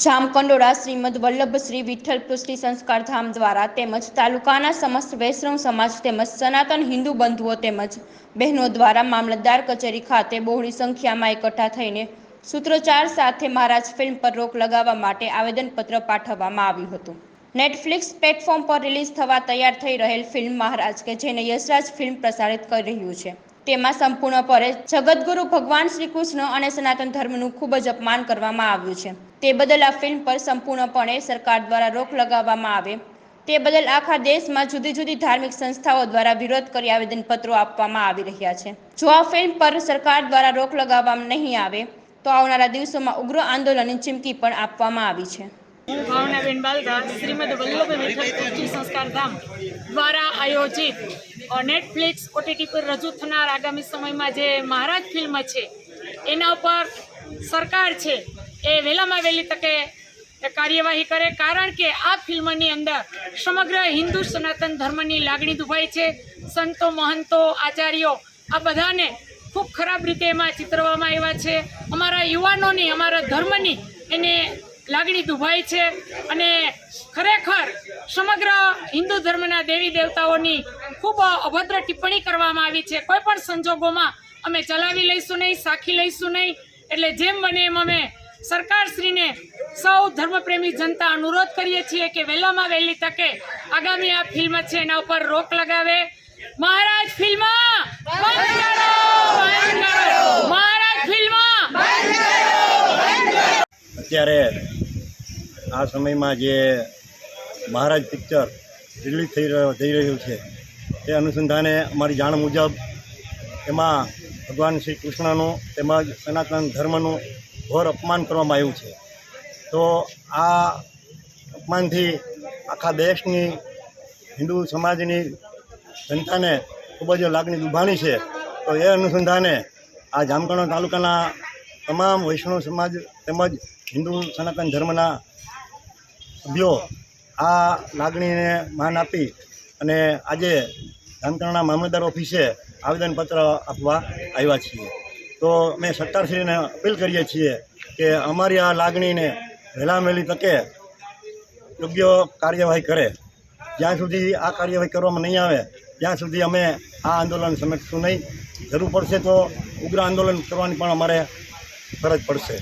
જામકંડોળા શ્રીમદ વલ્લભ શ્રી વિઠ્ઠલ પુષ્ટિ સંસ્કાર ધામ દ્વારા તેમજ તાલુકાના સમસ્ત વૈષ્ણવ સમાજ તેમજ સનાતન હિન્દુ બંધુઓ તેમજ બહેનો દ્વારા મામલતદાર કચેરી ખાતે બહોળી સંખ્યામાં એકઠા થઈને સૂત્રોચ્ચાર સાથે મહારાજ ફિલ્મ પર રોક લગાવવા માટે આવેદનપત્ર પાઠવવામાં આવ્યું હતું। નેટફ્લિક્સ પ્લેટફોર્મ પર રિલીઝ થવા તૈયાર થઈ રહેલ ફિલ્મ મહારાજ કે જેને યશરાજ ફિલ્મ પ્રસારિત કરી રહ્યું છે તેમાં સંપૂર્ણપણે જગતગુરુ ભગવાન શ્રી કૃષ્ણ અને સનાતન ધર્મનું ખૂબ જ અપમાન કરવામાં આવ્યું છે। તે બદલ આ ફિલ્મ પર સંપૂર્ણપણે સરકાર દ્વારા રોક લગાવવામાં આવે તે બદલ આખા દેશમાં જુદી જુદી ધાર્મિક સંસ્થાઓ દ્વારા વિરોધ કરી આવેદનપત્રો આપવામાં આવી રહ્યા છે। જો આ ફિલ્મ પર સરકાર દ્વારા રોક લગાવવામાં નહીં આવે તો આવનારા દિવસોમાં ઉગ્ર આંદોલનની ચીમકી પણ આપવામાં આવી છે। હું ભાવનાબેન બાલધા શ્રીમદ વલ્લભ વિઠ્ઠલ પુષ્ટિ સંસ્કાર ધામ દ્વારા આયોજિત નેટફ્લિક્સ OTT પર રજૂ થનાર આગામી સમયમાં જે મહારાજ ફિલ્મ છે એના ઉપર સરકાર છે એ વહેલામાં વહેલી તકે કાર્યવાહી કરે, કારણ કે આ ફિલ્મની અંદર સમગ્ર હિન્દુ સનાતન ધર્મની લાગણી દુભાઈ છે। સંતો, મહંતો, આચાર્યો આ બધાને ખૂબ ખરાબ રીતે એમાં ચિતરવામાં આવ્યા છે। અમારા યુવાનોની, અમારા ધર્મની એને લાગણી દુભાઈ છે અને ખરેખર સમગ્ર હિન્દુ ધર્મના દેવી દેવતાઓની ખૂબ અભદ્ર ટિપ્પણી કરવામાં આવી છે। કોઈ પણ સંજોગોમાં અમે ચલાવી લઈશું નહીં, સાખી લઈશું નહીં। એટલે જેમ બને એમ અમે સરકારશ્રીને સૌ ધર્મપ્રેમી જનતા અનુરોધ કરીએ છીએ કે વહેલામાં વહેલી તકે આગામી આ ફિલ્મ છે એના ઉપર રોક લગાવે। મહારાજ ફિલ્મ બંધ કરો, બંધ કરો, મહારાજ ફિલ્મ બંધ કરો। અત્યારે આ સમયમાં જે મહારાજ પિક્ચર રિલીઝ થઈ રહ્યું છે તે અનુસંધાને અમારી જાણ મુજબ એમાં ભગવાન શ્રી કૃષ્ણનું તેમજ સનાતન ધર્મનું ઘોર અપમાન કરવામાં આવ્યું છે। તો આ અપમાનથી આખા દેશની હિન્દુ સમાજની જનતાને ખૂબ જ લાગણી દુભાણી છે। તો એ અનુસંધાને આ જામકંડોળા તાલુકાના તમામ વૈષ્ણવ સમાજ તેમજ હિન્દુ સનાતન ધર્મના સભ્યો આ લાગણીને માન આપી અને આજે જામકંડોળા મામલતદાર ઓફિસે આવેદનપત્ર આપવા આવ્યા છીએ। તો અમે સરકારશ્રીને અપીલ કરીએ છીએ કે અમારી આ લાગણીને વહેલા વહેલી તકે યોગ્ય કાર્યવાહી કરે। જ્યાં સુધી આ કાર્યવાહી કરવામાં નહીં આવે ત્યાં સુધી અમે આ આંદોલન સમેટશું નહીં। જરૂર પડશે તો ઉગ્ર આંદોલન કરવાની પણ અમારે ફરજ પડશે।